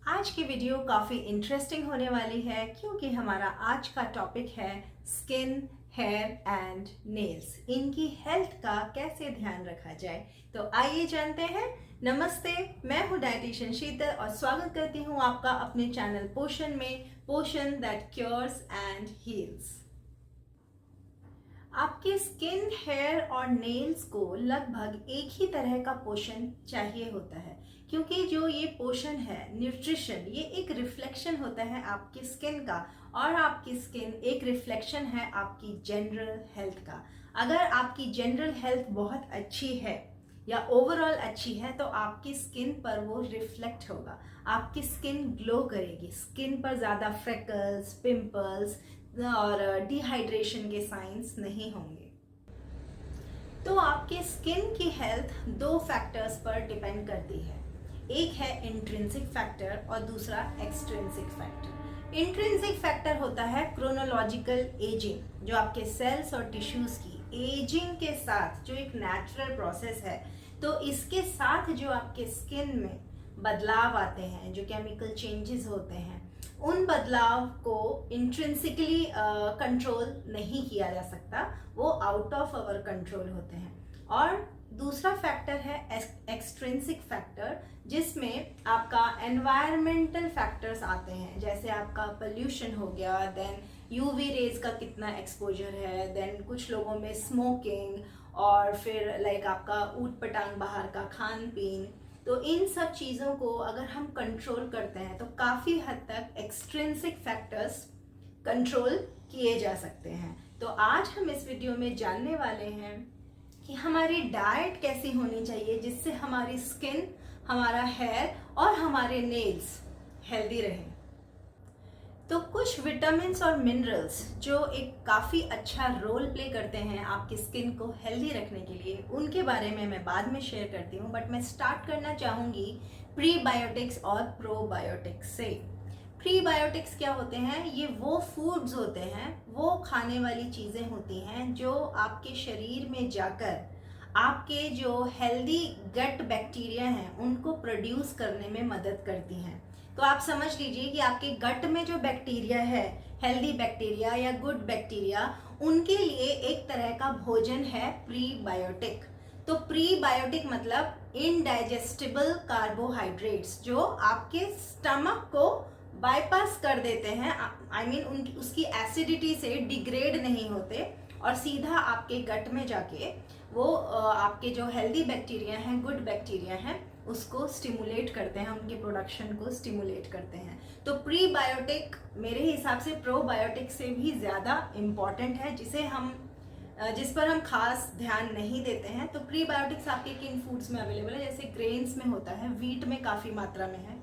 आज की वीडियो काफ़ी इंटरेस्टिंग होने वाली है क्योंकि हमारा आज का टॉपिक है स्किन, हेयर एंड नेल्स। इनकी हेल्थ का कैसे ध्यान रखा जाए, तो आइए जानते हैं। नमस्ते, मैं हूँ डाइटिशियन शीतल और स्वागत करती हूँ आपका अपने चैनल पोषण में, पोषण दैट क्योर्स एंड हील्स। आपके स्किन, हेयर और नेल्स को लगभग एक ही तरह का पोषण चाहिए होता है क्योंकि जो ये पोषण है, न्यूट्रिशन, ये एक रिफ्लेक्शन होता है आपकी स्किन का और आपकी स्किन एक रिफ्लेक्शन है आपकी जनरल हेल्थ का। अगर आपकी जनरल हेल्थ बहुत अच्छी है या ओवरऑल अच्छी है तो आपकी स्किन पर वो रिफ्लेक्ट होगा, आपकी स्किन ग्लो करेगी, स्किन पर ज़्यादा फ्रेकल्स, पिंपल्स और डिहाइड्रेशन के साइंस नहीं होंगे। तो आपके स्किन की हेल्थ दो फैक्टर्स पर डिपेंड करती है। एक है इंट्रिंसिक फैक्टर और दूसरा एक्सट्रिंसिक फैक्टर। इंट्रिंसिक फैक्टर होता है क्रोनोलॉजिकल एजिंग, जो आपके सेल्स और टिश्यूज की एजिंग के साथ जो एक नेचुरल प्रोसेस है, तो इसके साथ जो आपके स्किन में बदलाव आते हैं, जो केमिकल चेंजेस होते हैं, उन बदलाव को इंट्रिंसिकली कंट्रोल नहीं किया जा सकता, वो आउट ऑफ अवर कंट्रोल होते हैं। और दूसरा फैक्टर है एक्सट्रिंसिक फैक्टर, जिसमें आपका एनवायरमेंटल फैक्टर्स आते हैं, जैसे आपका पोल्यूशन हो गया, देन यूवी रेज का कितना एक्सपोजर है, देन कुछ लोगों में स्मोकिंग, और फिर लाइक आपका ऊट पटांग बाहर का खान पीन। तो इन सब चीज़ों को अगर हम कंट्रोल करते हैं तो काफ़ी हद तक एक्सट्रिंसिक फैक्टर्स कंट्रोल किए जा सकते हैं। तो आज हम इस वीडियो में जानने वाले हैं कि हमारी डाइट कैसी होनी चाहिए जिससे हमारी स्किन, हमारा हेयर और हमारे नेल्स हेल्दी रहें। तो कुछ विटामिन्स और मिनरल्स जो एक काफ़ी अच्छा रोल प्ले करते हैं आपकी स्किन को हेल्दी रखने के लिए, उनके बारे में मैं बाद में शेयर करती हूँ, बट मैं स्टार्ट करना चाहूँगी प्रीबायोटिक्स और प्रोबायोटिक्स से। प्रीबायोटिक्स क्या होते हैं? ये वो फूड्स होते हैं, वो खाने वाली चीज़ें होती हैं जो आपके शरीर में जाकर आपके जो हेल्दी गट बैक्टीरिया हैं उनको प्रोड्यूस करने में मदद करती हैं। तो आप समझ लीजिए कि आपके गट में जो बैक्टीरिया है, हेल्दी बैक्टीरिया या गुड बैक्टीरिया, उनके लिए एक तरह का भोजन है प्रीबायोटिक। तो प्रीबायोटिक मतलब इनडाइजेस्टिबल कार्बोहाइड्रेट्स जो आपके स्टमक को बाईपास कर देते हैं, आई मीन उसकी एसिडिटी से डिग्रेड नहीं होते और सीधा आपके गट में जाके वो आपके जो हेल्दी बैक्टीरिया हैं, गुड बैक्टीरिया हैं, उसको स्टिमुलेट करते हैं, उनके प्रोडक्शन को स्टिमुलेट करते हैं। तो प्रीबायोटिक मेरे हिसाब से प्रोबायोटिक से भी ज़्यादा इम्पॉर्टेंट है, जिस पर हम खास ध्यान नहीं देते हैं। तो प्रीबायोटिक्स आपके किन फूड्स में अवेलेबल है? जैसे ग्रेन्स में होता है, वीट में काफ़ी मात्रा में है,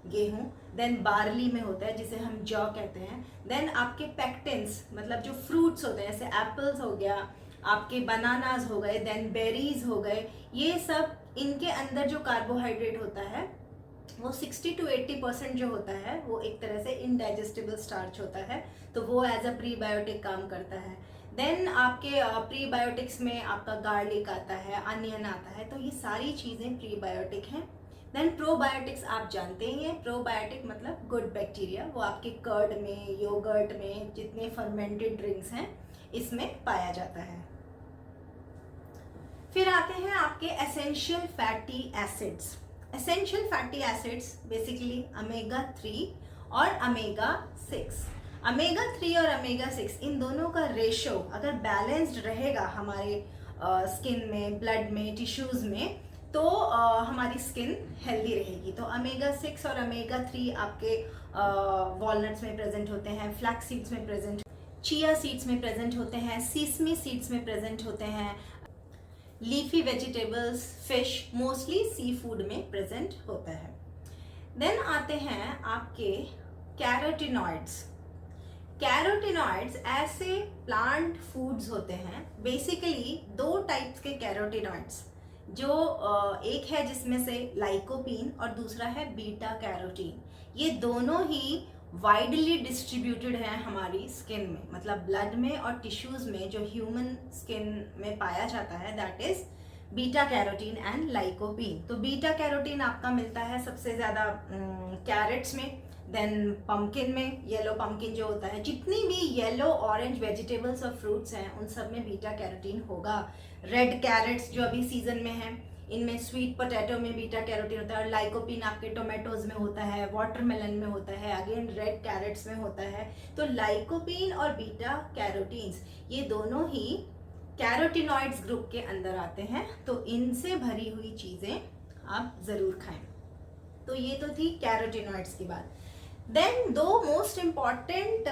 गेहूं, देन बार्ली में होता है जिसे हम जौ कहते हैं, देन आपके पेक्टिन्स मतलब जो फ्रूट्स होते हैं, जैसे एप्पल्स हो गया, आपके बनानास हो गए, देन बेरीज हो गए, ये सब, इनके अंदर जो कार्बोहाइड्रेट होता है वो 60 to 80% जो होता है वो एक तरह से इनडाइजेस्टिबल स्टार्च होता है, तो वो एज अ प्रीबायोटिक काम करता है। देन आपके प्रीबायोटिक्स में आपका गार्लिक आता है, अनियन आता है, तो ये सारी चीज़ें प्रीबायोटिक हैं। देन प्रोबायोटिक्स आप जानते ही हैं, प्रोबायोटिक मतलब गुड बैक्टीरिया, वो आपके कर्ड में, योगर्ट में, जितने फर्मेंटेड ड्रिंक्स हैं इसमें पाया जाता है। फिर आते हैं आपके essential fatty acids. Essential fatty acids basically omega 3 और ओमेगा 6। ओमेगा 3 और ओमेगा 6 इन दोनों का रेशो अगर बैलेंस्ड रहेगा हमारे स्किन में, ब्लड में, टिश्यूज में, तो हमारी स्किन हेल्दी रहेगी। तो ओमेगा 6 और ओमेगा 3 आपके वॉलनट्स में प्रेजेंट होते हैं, फ्लैक्स सीड्स में प्रेजेंट, चिया सीड्स में प्रेजेंट होते हैं, सीसमी सीड्स में प्रेजेंट होते हैं, leafy vegetables, fish, mostly sea food में प्रेजेंट होता है। देन आते हैं आपके कैरोटिनॉइड्स। कैरोटिनॉइड्स ऐसे प्लांट फूड्स होते हैं, बेसिकली दो टाइप्स के कैरोटिनॉइड्स, जो एक है जिसमें से लाइकोपीन और दूसरा है बीटा कैरोटीन। ये दोनों ही वाइडली डिस्ट्रीब्यूटेड है हमारी स्किन में, मतलब ब्लड में और टिश्यूज में जो ह्यूमन स्किन में पाया जाता है, that is beta carotene and lycopene. तो बीटा कैरोटीन आपका मिलता है सबसे ज़्यादा कैरेट्स में, देन पम्पकिन में, येलो पम्पकिन जो होता है, जितनी भी येलो ऑरेंज वेजिटेबल्स और फ्रूट्स हैं उन सब में बीटा कैरोटीन होगा। रेड कैरेट्स जो अभी सीजन में है, इनमें स्वीट पोटैटो में बीटा कैरोटीन होता है, और लाइकोपीन आपके टोमेटोज में होता है, वाटरमेलन में होता है, अगेन रेड कैरेट्स में होता है। तो लाइकोपीन और बीटा कैरोटीन्स ये दोनों ही कैरोटीनॉइड्स ग्रुप के अंदर आते हैं, तो इनसे भरी हुई चीज़ें आप ज़रूर खाएं। तो ये तो थी कैरोटीनॉइड्स की बात। देन दो मोस्ट इम्पॉर्टेंट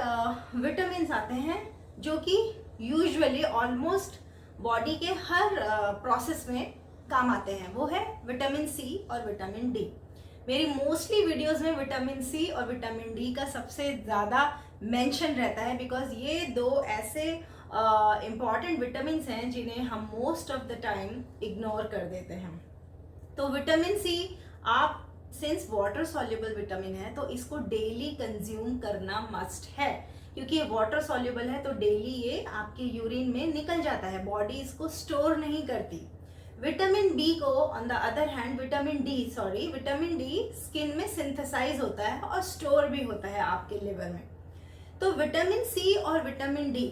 विटामिन आते हैं जो कि यूजुअली ऑलमोस्ट बॉडी के हर प्रोसेस में काम आते हैं, वो है विटामिन सी और विटामिन डी। मेरी मोस्टली वीडियोस में विटामिन सी और विटामिन डी का सबसे ज़्यादा मेंशन रहता है, बिकॉज ये दो ऐसे इम्पॉर्टेंट विटामिन हैं जिन्हें हम most of the time ignore कर देते हैं। तो विटामिन सी आप सिंस वाटर सॉल्युबल विटामिन है तो इसको डेली कंज्यूम करना मस्ट है, क्योंकि ये वाटर सॉल्युबल है तो डेली ये आपके यूरिन में निकल जाता है, बॉडी इसको स्टोर नहीं करती। विटामिन बी को on the other hand vitamin D skin में सिंथेसाइज होता है और स्टोर भी होता है आपके लिवर में। तो विटामिन सी और विटामिन डी,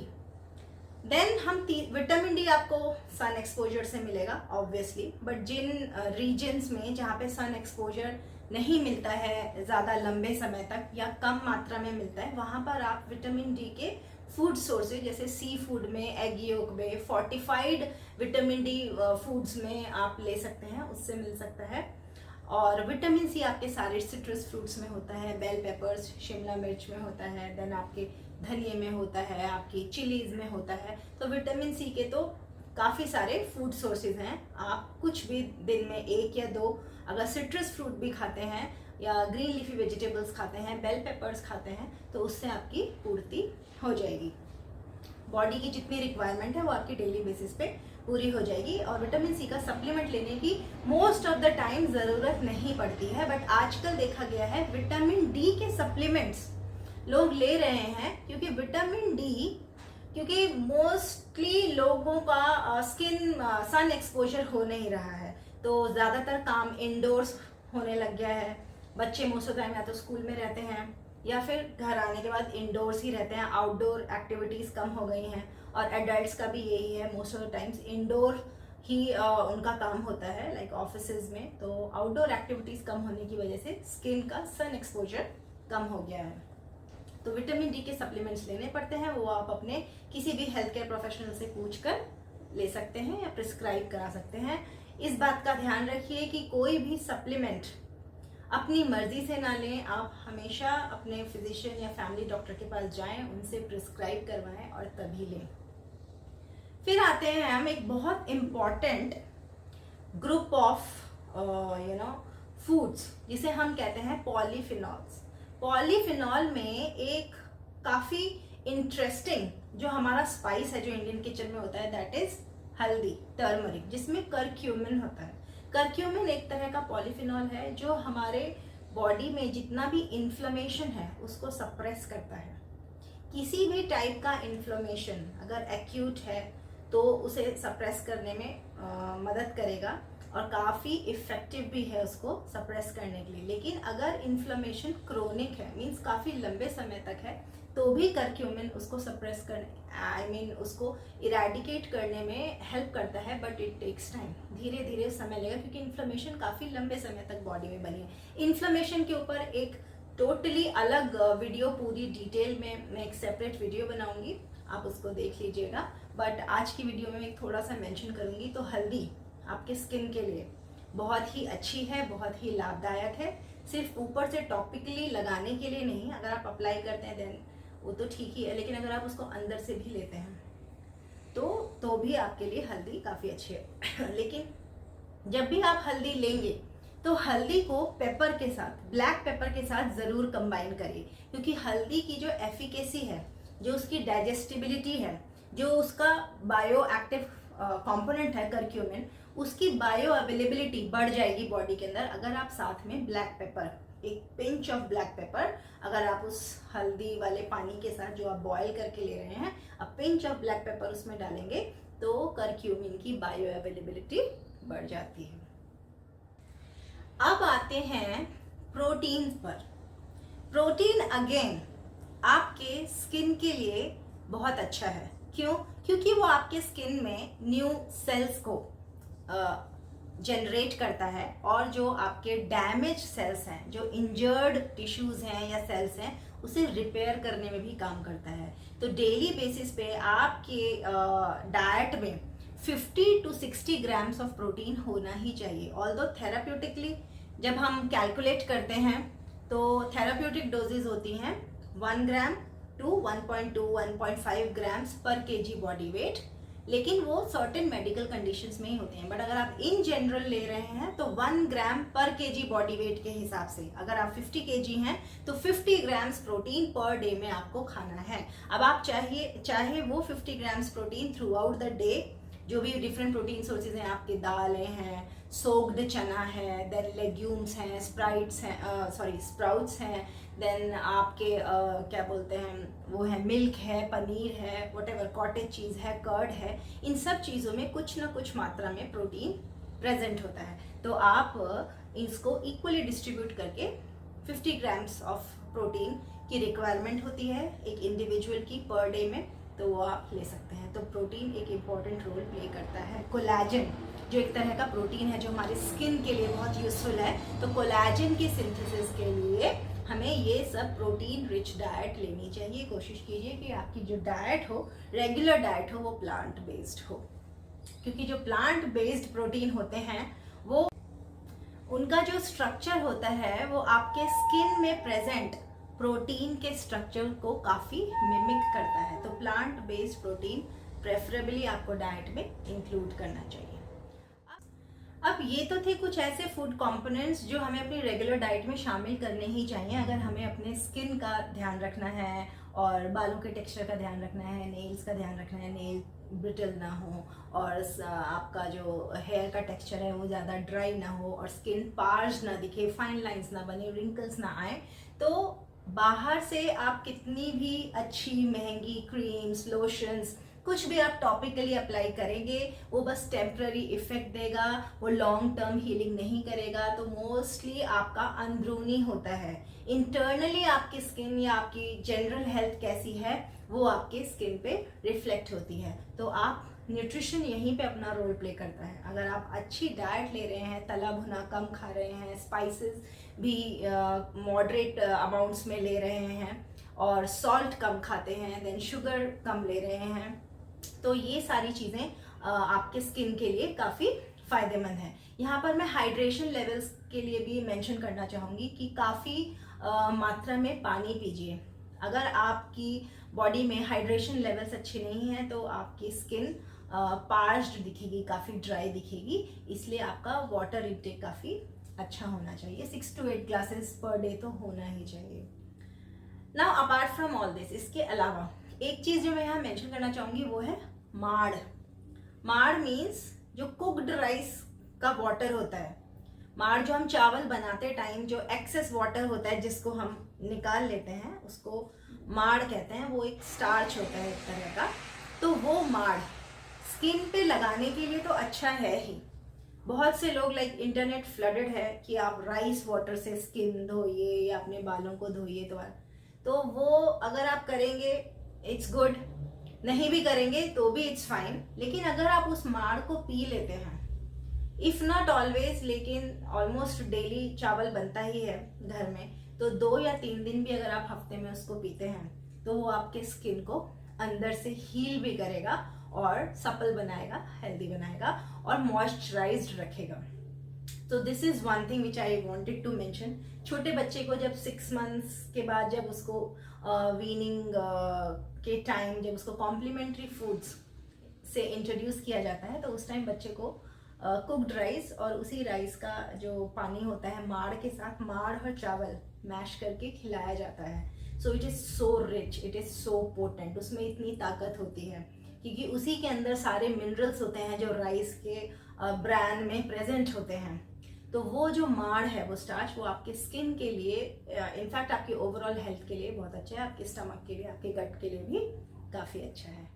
देन हम विटामिन डी आपको सन एक्सपोजर से मिलेगा ऑब्वियसली, बट जिन रीजन्स में जहाँ पे सन एक्सपोजर नहीं मिलता है ज़्यादा लंबे समय तक या कम मात्रा में मिलता है, वहाँ पर आप विटामिन डी के फूड सोर्सेज जैसे सी फूड में, एग योक में, फोर्टिफाइड विटामिन डी फूड्स में आप ले सकते हैं, उससे मिल सकता है। और विटामिन सी आपके सारे सिट्रस फ्रूट्स में होता है, बेल पेपर्स शिमला मिर्च में होता है, देन आपके धनिए में होता है, आपकी चिलीज में होता है। तो विटामिन सी के तो काफ़ी सारे फूड सोर्सेज हैं। आप कुछ भी दिन में 1 या 2 अगर सिट्रस फ्रूट भी खाते हैं या ग्रीन लीफी वेजिटेबल्स खाते हैं, बेल पेपर्स खाते हैं, तो उससे आपकी पूर्ति हो जाएगी। बॉडी की जितनी रिक्वायरमेंट है वो आपकी डेली बेसिस पे पूरी हो जाएगी। और विटामिन सी का सप्लीमेंट लेने की मोस्ट ऑफ द टाइम ज़रूरत नहीं पड़ती है, बट आजकल देखा गया है विटामिन डी के सप्लीमेंट्स लोग ले रहे हैं, क्योंकि विटामिन डी, क्योंकि मोस्टली लोगों का स्किन सन एक्सपोजर हो नहीं रहा है, तो ज़्यादातर काम इंडोर्स होने लग गया है। बच्चे मोस्ट ऑफ टाइम या तो स्कूल में रहते हैं या फिर घर आने के बाद इंडोर्स ही रहते हैं, आउटडोर एक्टिविटीज़ कम हो गई हैं। और एडल्ट्स का भी यही है, most of the times indoor ही उनका काम होता है, लाइक ऑफिसेज में। तो आउटडोर एक्टिविटीज़ कम होने की वजह से स्किन का सन एक्सपोजर कम हो गया है। तो विटामिन डी के सप्लीमेंट्स लेने पड़ते हैं, वो आप अपने किसी भी हेल्थ केयर प्रोफेशनल से पूछ कर ले सकते हैं या प्रिस्क्राइब करा सकते हैं। इस बात का ध्यान रखिए कि कोई भी सप्लीमेंट अपनी मर्जी से ना लें, आप हमेशा अपने फिजिशियन या फैमिली डॉक्टर के पास जाएं, उनसे प्रिस्क्राइब करवाएं और तभी लें। फिर आते हैं हम एक बहुत इम्पॉर्टेंट ग्रुप ऑफ फूड्स जिसे हम कहते हैं पॉलीफिनॉल्स। पॉलीफिनॉल में एक काफ़ी इंटरेस्टिंग जो हमारा स्पाइस है जो इंडियन किचन में होता है, दैट इज हल्दी, टर्मरिक, जिसमें करक्यूमिन होता है। करक्यूमिन एक तरह का पॉलीफिनॉल है जो हमारे बॉडी में जितना भी इन्फ्लेमेशन है उसको सप्रेस करता है। किसी भी टाइप का इन्फ्लेमेशन अगर एक्यूट है तो उसे सप्रेस करने में मदद करेगा और काफ़ी इफ़ेक्टिव भी है उसको सप्रेस करने के लिए। लेकिन अगर इन्फ्लेमेशन क्रोनिक है, मीन्स काफ़ी लंबे समय तक है, तो भी करक्यूमिन उसको सप्रेस करने उसको इरेडिकेट करने में हेल्प करता है, बट इट टेक्स टाइम, धीरे धीरे समय लगेगा, क्योंकि इन्फ्लेमेशन काफ़ी लंबे समय तक बॉडी में बनी है। इन्फ्लेमेशन के ऊपर एक टोटली अलग वीडियो, पूरी डिटेल में मैं एक सेपरेट वीडियो बनाऊंगी, आप उसको देख लीजिएगा। बट आज की वीडियो में एक थोड़ा सा मेंशन करूंगी। तो हल्दी आपके स्किन के लिए बहुत ही अच्छी है, बहुत ही लाभदायक है, सिर्फ ऊपर से टॉपिकली लगाने के लिए नहीं। अगर आप अप्लाई करते हैं देन वो तो ठीक ही है, लेकिन अगर आप उसको अंदर से भी लेते हैं तो भी आपके लिए हल्दी काफ़ी अच्छी है। लेकिन जब भी आप हल्दी लेंगे तो हल्दी को पेपर के साथ, ब्लैक पेपर के साथ ज़रूर कंबाइन करिए, क्योंकि हल्दी की जो एफिकेसी है, जो उसकी डाइजेस्टिबिलिटी है, जो उसका बायो एक्टिव कंपोनेंट है करक्यूमिन, उसकी बायो अवेलेबिलिटी बढ़ जाएगी बॉडी के अंदर अगर आप साथ में ब्लैक पेपर, एक पिंच ऑफ ब्लैक पेपर अगर आप उस हल्दी वाले पानी के साथ जो आप बॉयल करके ले रहे हैं, अब पिंच ऑफ ब्लैक पेपर उसमें डालेंगे तो करक्यूमिन की बायो अवेलेबिलिटी बढ़ जाती है। अब आते हैं प्रोटीन पर। प्रोटीन अगेन आपके स्किन के लिए बहुत अच्छा है। क्यों? क्योंकि वो आपके स्किन में न्यू सेल्स को जनरेट करता है, और जो आपके डैमेज सेल्स हैं, जो इंजर्ड टिश्यूज हैं या सेल्स हैं, उसे रिपेयर करने में भी काम करता है। तो डेली बेसिस पे आपके डाइट में 50 to 60 ग्राम्स ऑफ प्रोटीन होना ही चाहिए। ऑल्दो थेराप्यूटिकली जब हम कैलकुलेट करते हैं तो थेराप्यूटिक डोजेज होती हैं 1 ग्राम टू 1.2 1.5 ग्राम्स पर केजी बॉडी वेट, लेकिन वो सर्टेन मेडिकल कंडीशंस में ही होते हैं। बट अगर आप इन जनरल ले रहे हैं तो 1 ग्राम पर केजी बॉडी वेट के हिसाब से, अगर आप 50 केजी हैं तो 50 ग्राम्स प्रोटीन पर डे में आपको खाना है। अब आप चाहे वो 50 grams protein through out the day, जो भी डिफरेंट प्रोटीन सोर्सेज हैं, आपके दालें हैं, सोक्ड चना है, देन लेग्यूम्स हैं, स्प्राउट्स हैं, देन आपके क्या बोलते हैं वो है मिल्क है, पनीर है, व्हाटएवर कॉटेज चीज़ है, कर्ड है, इन सब चीज़ों में कुछ ना कुछ मात्रा में प्रोटीन प्रेजेंट होता है। तो आप इसको इक्वली डिस्ट्रीब्यूट करके 50 ग्राम्स ऑफ प्रोटीन की रिक्वायरमेंट होती है एक इंडिविजुअल की पर डे में, तो वो आप ले सकते हैं। तो प्रोटीन एक इम्पॉर्टेंट रोल प्ले करता है। कोलैजन जो एक तरह का प्रोटीन है जो हमारे स्किन के लिए बहुत यूजफुल है, तो कोलैजन की सिंथेसिस के लिए हमें ये सब प्रोटीन रिच डाइट लेनी चाहिए। कोशिश कीजिए कि आपकी जो डाइट हो, रेगुलर डाइट हो, वो प्लांट बेस्ड हो, क्योंकि जो प्लांट बेस्ड प्रोटीन होते हैं वो उनका जो स्ट्रक्चर होता है वो आपके स्किन में प्रेजेंट प्रोटीन के स्ट्रक्चर को काफ़ी मिमिक करता है। तो प्लांट बेस्ड प्रोटीन प्रेफरेबली आपको डाइट में इंक्लूड करना चाहिए। अब ये तो थे कुछ ऐसे फूड कंपोनेंट्स जो हमें अपनी रेगुलर डाइट में शामिल करने ही चाहिए अगर हमें अपने स्किन का ध्यान रखना है, और बालों के टेक्सचर का ध्यान रखना है, नेल्स का ध्यान रखना है, नेल ब्रिटल ना हो, और आपका जो हेयर का टेक्सचर है वो ज़्यादा ड्राई ना हो, और स्किन पार्ज ना दिखे, फाइन लाइंस ना बने, रिंकल्स ना आए। तो बाहर से आप कितनी भी अच्छी महंगी क्रीम्स, लोशंस, कुछ भी आप टॉपिकली अप्लाई करेंगे, वो बस टेम्प्ररी इफेक्ट देगा, वो लॉन्ग टर्म हीलिंग नहीं करेगा। तो मोस्टली आपका अंदरूनी होता है, इंटरनली आपकी स्किन या आपकी जनरल हेल्थ कैसी है वो आपके स्किन पे रिफ्लेक्ट होती है। तो आप न्यूट्रिशन यहीं पे अपना रोल प्ले करता है। अगर आप अच्छी डाइट ले रहे हैं, तला भुना कम खा रहे हैं, स्पाइसेस भी मॉडरेट अमाउंट्स में ले रहे हैं, और सॉल्ट कम खाते हैं, देन शुगर कम ले रहे हैं, तो ये सारी चीज़ें आपके स्किन के लिए काफ़ी फ़ायदेमंद है। यहाँ पर मैं हाइड्रेशन लेवल्स के लिए भी मेंशन करना चाहूँगी कि काफ़ी मात्रा में पानी पीजिए। अगर आपकी बॉडी में हाइड्रेशन लेवल्स अच्छे नहीं हैं तो आपकी स्किन पार्च्ड दिखेगी, काफ़ी ड्राई दिखेगी, इसलिए आपका वाटर इंटेक काफ़ी अच्छा होना चाहिए। 6 to 8 ग्लासेस पर डे तो होना ही चाहिए। Now apart from all this, इसके अलावा एक चीज़ जो मैं यहाँ मेंशन करना चाहूँगी वो है माड़। माड़ मीन्स जो कुक्ड राइस का वाटर होता है। माड़ जो हम चावल बनाते टाइम जो एक्सेस वाटर होता है जिसको हम निकाल लेते हैं उसको माड़ कहते हैं। वो एक स्टार्च होता है एक तरह का। तो वो माड़ स्किन पे लगाने के लिए तो अच्छा है ही। बहुत से लोग लाइक इंटरनेट फ्लडेड है कि आप राइस वाटर से स्किन धोइए या अपने बालों को धोइए, तो वो अगर आप करेंगे इट्स गुड, नहीं भी करेंगे तो भी इट्स फाइन। लेकिन अगर आप उस माड़ को पी लेते हैं, इफ नॉट ऑलवेज लेकिन ऑलमोस्ट डेली चावल बनता ही है घर में, तो 2 या 3 दिन भी अगर आप हफ्ते में उसको पीते हैं तो वो आपके स्किन को अंदर से हील भी करेगा और सपल बनाएगा, हेल्दी बनाएगा और मॉइस्चराइज्ड रखेगा। तो this is one thing which I wanted to mention. छोटे बच्चे को जब 6 मंथ्स के बाद जब उसको वीनिंग के टाइम जब उसको कॉम्प्लीमेंट्री फूड्स से इंट्रोड्यूस किया जाता है तो उस टाइम बच्चे को कुक्ड राइस और उसी राइस का जो पानी होता है माड़ के साथ माड़ और चावल मैश करके खिलाया जाता है। So it is so rich, it is so potent, उसमें इतनी ताकत होती है क्योंकि उसी के अंदर सारे मिनरल्स होते हैं जो राइस के ब्रांड में प्रेजेंट होते हैं। तो वो जो माड़ है, वो स्टार्च, वो आपके स्किन के लिए, इनफैक्ट आपकी ओवरऑल हेल्थ के लिए बहुत अच्छा है, आपके स्टमक के लिए, आपके गट के लिए भी काफ़ी अच्छा है।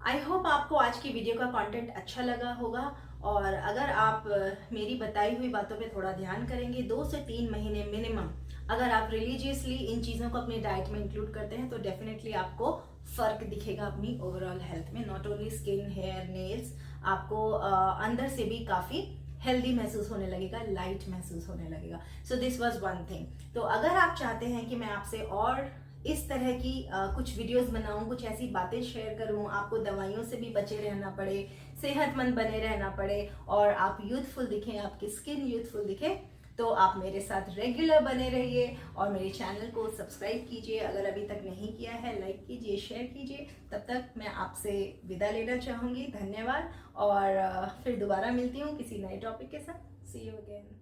आई होप आपको आज की वीडियो का कंटेंट अच्छा लगा होगा और अगर आप मेरी बताई हुई बातों पे थोड़ा ध्यान करेंगे, 2 से 3 महीने मिनिमम अगर आप रिलीजियसली इन चीज़ों को अपनी डाइट में इंक्लूड करते हैं तो डेफिनेटली आपको फ़र्क दिखेगा अपनी ओवरऑल हेल्थ में। Not only skin, hair, nails, आपको अंदर से भी काफ़ी हेल्दी महसूस होने लगेगा, लाइट महसूस होने लगेगा। So this was one thing. तो अगर आप चाहते हैं कि मैं आपसे और इस तरह की कुछ वीडियोस बनाऊं, कुछ ऐसी बातें शेयर करूं, आपको दवाइयों से भी बचे रहना पड़े, सेहतमंद बने रहना पड़े और आप यूथफुल दिखें, आपकी स्किन यूथफुल दिखे, तो आप मेरे साथ रेगुलर बने रहिए और मेरे चैनल को सब्सक्राइब कीजिए। अगर अभी तक नहीं किया है, लाइक कीजिए, शेयर कीजिए। तब तक मैं आपसे विदा लेना चाहूँगी। धन्यवाद और फिर दोबारा मिलती हूँ किसी नए टॉपिक के साथ। सी यू अगेन।